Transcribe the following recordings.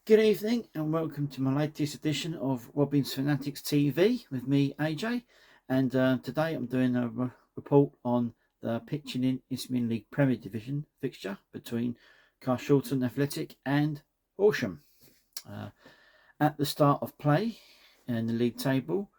Good evening and welcome to my latest edition of Robin's Fanatics TV with me, AJ. And today I'm doing a report on the pitching in Isthmian League Premier Division fixture between Carshalton Athletic and Horsham. At the start of play in the league table,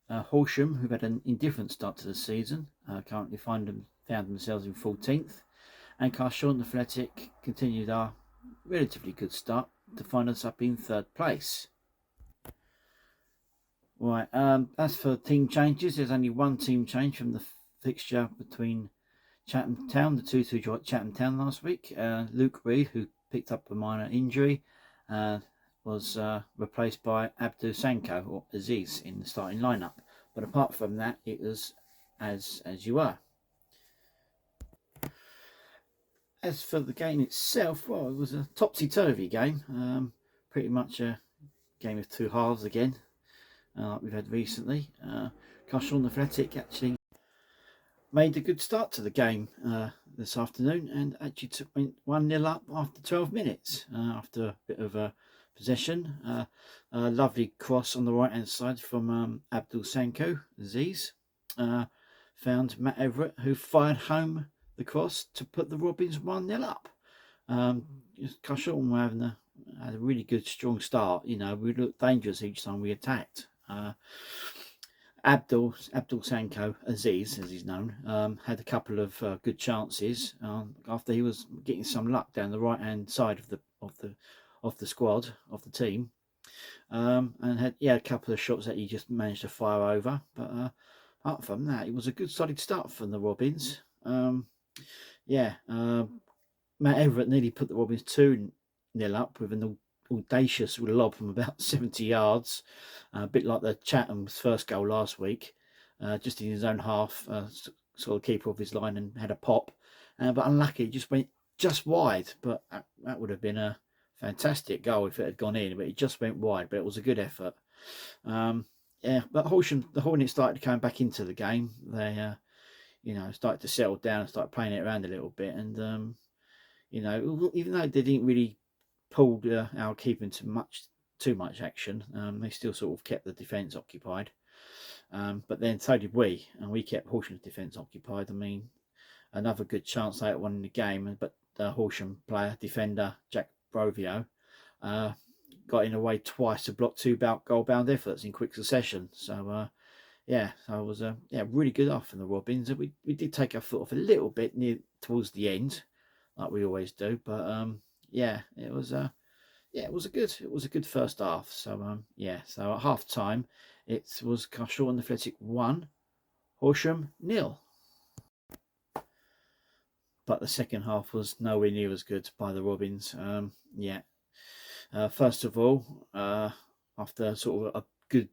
Horsham, who've had an indifferent start to the season, currently found themselves in 14th, and Carshalton Athletic continued our relatively good start to find us up in 3rd place. Right, as for team changes, there's only one team change from the fixture between Chatham Town, the 2-2 draw at Chatham Town last week. Luke Reed, who picked up a minor injury, was replaced by Abdul Sanko, or Aziz, in the starting lineup. But apart from that, it was as you were. As for the game itself, well, it was a topsy-turvy game. Pretty much a game of two halves again, like we've had recently. Carshalton Athletic actually made a good start to the game this afternoon and actually went 1-0 up after 12 minutes after a bit of a possession. A lovely cross on the right-hand side from Abdul Sanko, Aziz. Found Matt Everett, who fired home the cross to put the Robins 1-0 up. Carshalton had a really good, strong start. You know, we looked dangerous each time we attacked. Abdul Sanko, Aziz, as he's known, had a couple of good chances after he was getting some luck down the right-hand side of the squad, of the team, and had a couple of shots that he just managed to fire over. But apart from that, it was a good, solid start from the Robins. Matt Everett nearly put the Robins 2-0 up with an audacious lob from about 70 yards, a bit like the Chatham's first goal last week, just in his own half, saw the keeper off his line and had a pop, but unlucky, it just went just wide. But that would have been a fantastic goal if it had gone in, but it just went wide. But it was a good effort. But Horsham, the Hornets started coming back into the game. They started to settle down and start playing it around a little bit. And, even though they didn't really pull our keeper into too much action, they still sort of kept the defence occupied. But then so did we, and we kept Horsham's defence occupied. I mean, another good chance they had won in the game, but the Horsham defender, Jack Brovio, got in the way twice to block two goal-bound efforts in quick succession. So, so it was a really good off from the Robins. We did take our foot off a little bit towards the end, like we always do. But it was a good first half. So so at half time it was Carshalton Athletic 1, Horsham 0. But the second half was nowhere near as good by the Robins. First of all, after sort of a good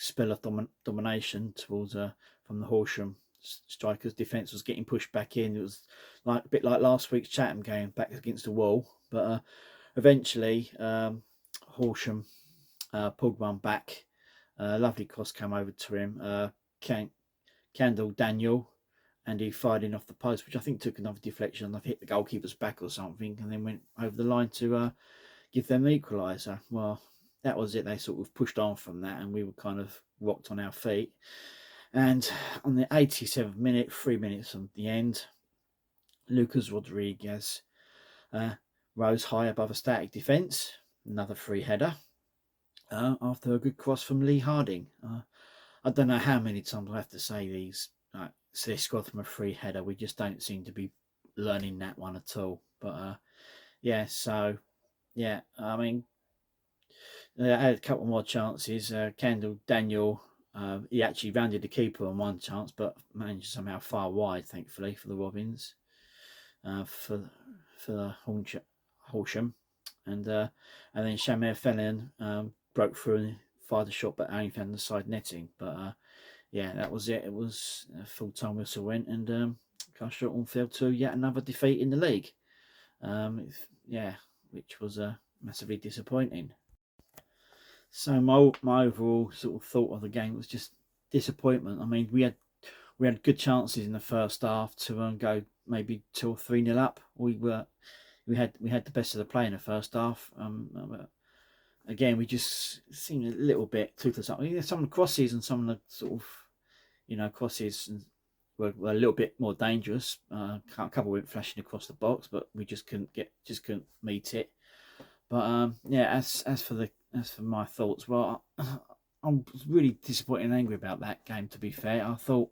spell of domination towards from the Horsham strikers, defence was getting pushed back in. It was a bit like last week's Chatham game, back against the wall. But eventually, Horsham pulled one back. Lovely cross came over to him. Candle Daniel, and he fired in off the post, which I think took another deflection. I've hit the goalkeeper's back or something, and then went over the line to give them the equaliser. Well, that was it. They sort of pushed on from that, and we were kind of rocked on our feet. And on the 87th minute, 3 minutes from the end, Lucas Rodriguez rose high above a static defence, another free header, after a good cross from Lee Harding. I don't know how many times I have to say this squad from a free header. We just don't seem to be learning that one at all. But I mean, I had a couple more chances. Kendall Daniel, he actually rounded the keeper on one chance, but managed somehow far wide, thankfully, for the Robins, for the Horsham. And then Shamir Fellin broke through and fired a shot, but only found the side netting. But that was it. It was a full-time whistle went, and Carshalton fell to yet another defeat in the league. Which was massively disappointing. So my overall sort of thought of the game was just disappointment. I mean, we had good chances in the first half to go maybe 2 or 3-0 up. We had the best of the play in the first half. again, we just seemed a little bit toothless. I mean, some of the crosses and some of the sort of, crosses were a little bit more dangerous. A couple went flashing across the box, but we just couldn't meet it. But yeah, as for my thoughts, well, I'm really disappointed and angry about that game. To be fair, I thought,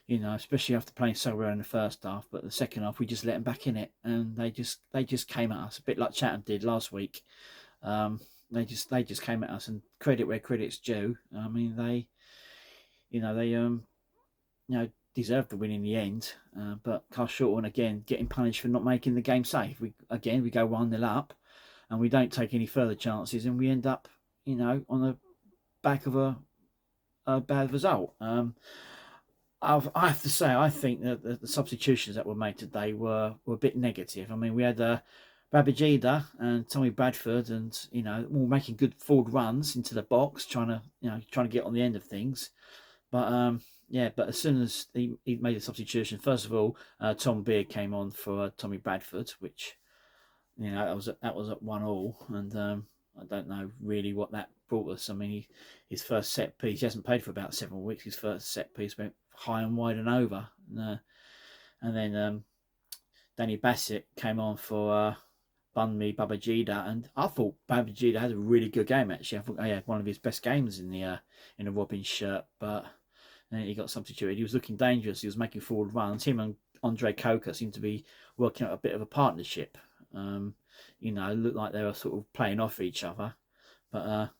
especially after playing so well in the first half, but the second half we just let them back in it, and they just came at us a bit like Chatham did last week. They just came at us, and credit where credit's due. I mean, they deserved the win in the end. But Carshalton again getting punished for not making the game safe. We go 1-0 up, and we don't take any further chances, and we end up on the back of a bad result. I have to say, I think that the substitutions that were made today were a bit negative. I mean, we had Babajida and Tommy Bradford, and all making good forward runs into the box, trying to get on the end of things. But but as soon as he made a substitution, first of all, Tom Beard came on for Tommy Bradford, which that was at 1-1, and I don't know really what that brought us. I mean, his first set piece, he hasn't played for about 7 weeks. His first set piece went high and wide and over, and then Danny Bassett came on for Bunmi Babajida, and I thought Babajida had a really good game actually. I thought he had one of his best games in the Robin shirt, but then he got substituted. He was looking dangerous. He was making forward runs. Him and Andre Coker seemed to be working out a bit of a partnership. Looked like they were sort of playing off each other. But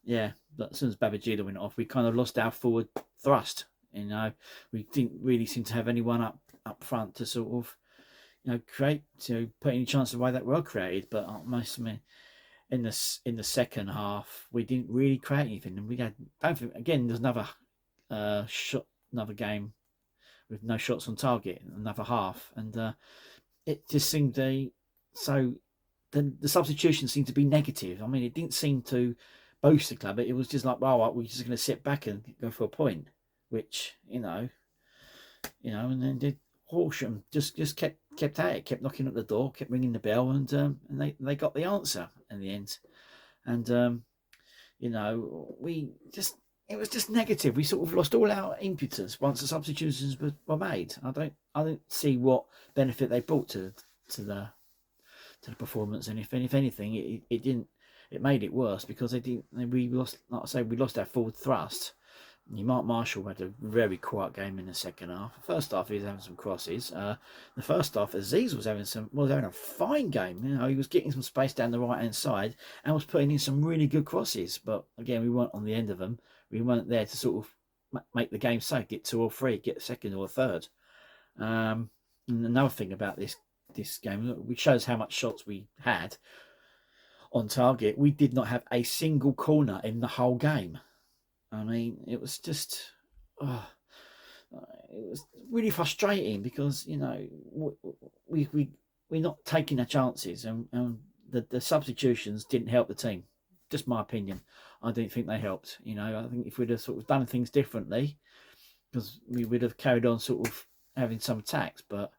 but as soon as Babajida went off, we kind of lost our forward thrust. We didn't really seem to have anyone up front to sort of create, to put any chance of why that were created. But in the second half, we didn't really create anything, and we had again. There's another another game with no shots on target, another half, and it just seemed the substitution seemed to be negative. I mean, it didn't seem to boost the club. It was just like, well, we're just going to sit back and go for a point, which and then did Horsham just kept at it, kept knocking at the door, kept ringing the bell, and they got the answer in the end. And it was just negative. We sort of lost all our impetus once the substitutions were made. I don't see what benefit they brought to the performance, and if anything, it made it worse, because we lost, like I say, we lost our forward thrust. Mark Marshall had a very quiet game in the second half. The first half he was having some crosses. The first half, Aziz was having a fine game. He was getting some space down the right hand side and was putting in some really good crosses. But again, we weren't on the end of them. We weren't there to sort of make the game safe, get 2 or 3, get a second or a third. And another thing about this game, which shows how much shots we had on target, we did not have a single corner in the whole game. I mean, it was just, it was really frustrating, because we're not taking our chances, and the substitutions didn't help the team. Just my opinion. I don't think they helped. I think if we'd have sort of done things differently, because we would have carried on sort of having some attacks, but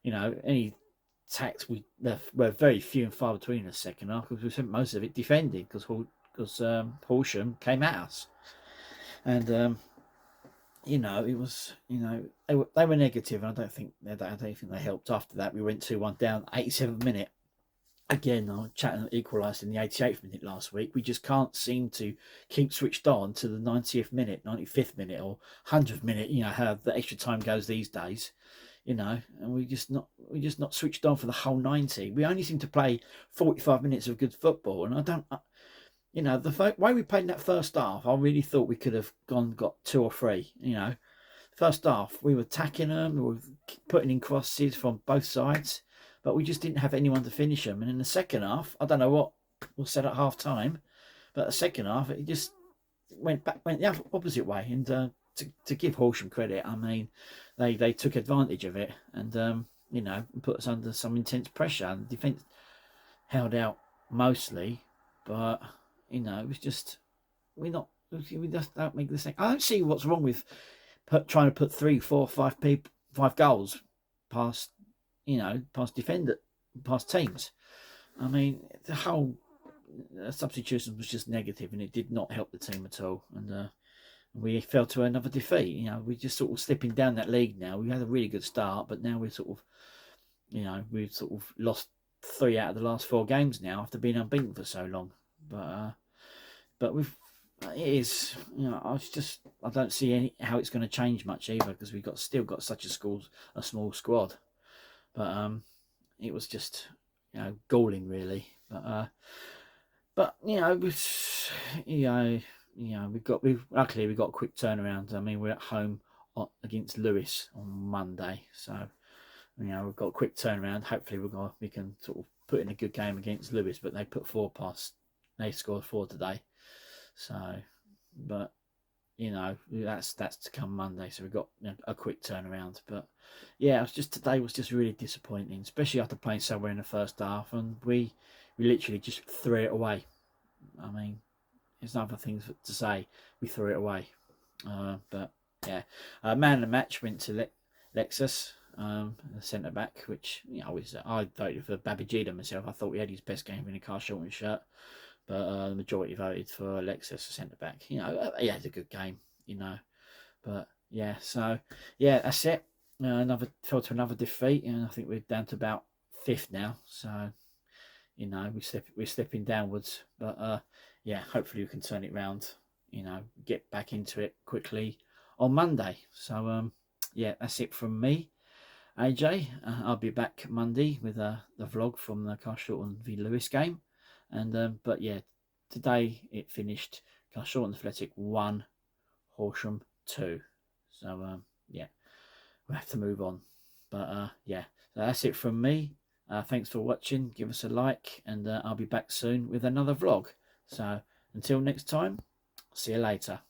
any attacks were very few and far between in the second half, because we spent most of it defending, because Horsham came at us. And it was they were negative, and I don't think they helped. After that, we went 2-1 down, 87th minute. Again, Chatham equalised in the 88th minute last week. We just can't seem to keep switched on to the 90th minute, 95th minute, or 100th minute. How the extra time goes these days. And we just not switched on for the whole 90. We only seem to play 45 minutes of good football, and I don't. The way we played in that first half, I really thought we could have got 2 or 3. First half we were attacking them, we were putting in crosses from both sides, but we just didn't have anyone to finish them. And in the second half, I don't know what was said at half time, but the second half it just went the opposite way. And to give Horsham credit, I mean, they took advantage of it, and put us under some intense pressure. And the defence held out mostly, but it was just we just don't make the same. I don't see what's wrong with trying to put 3, 4, 5 goals past past teams. I mean, the whole substitution was just negative, and it did not help the team at all. And we fell to another defeat. You know, we're just sort of slipping down that league now. We had a really good start, but now we're sort of, you know, we've sort of lost 3 out of the last 4 games now after being unbeaten for so long. But it is, you know, I don't see how it's going to change much either, because we've still got such a small squad. But it was just, you know, galling really. But you know, luckily we got a quick turnaround. I mean, we're at home against Lewis on Monday, so you know, we've got a quick turnaround. Hopefully we can sort of put in a good game against Lewis, but they put 4 past. They scored 4 today. So, but you know, that's to come Monday. So we've got, you know, a quick turnaround. But yeah, today was just really disappointing, especially after playing so well in the first half, and we literally just threw it away. I mean, there's no other things to say. We threw it away. But yeah, man of the match went to Lexus, the centre back, which, you know, I voted for Babajida myself. I thought he had his best game in a Carshalton shirt. But the majority voted for Alexis, centre back. You know, he had a good game, you know. But yeah, so yeah, that's it. Fell to another defeat, and I think we're down to about 5th now. So, you know, we're slipping downwards. But yeah, hopefully we can turn it round. You know, get back into it quickly on Monday. So yeah, that's it from me, AJ. I'll be back Monday with the vlog from the Carshalton v Lewis game. And but yeah, today it finished Carshalton Athletic 1, Horsham 2. So yeah, we'll have to move on. But yeah, so that's it from me. Thanks for watching. Give us a like, and I'll be back soon with another vlog. So until next time, see you later.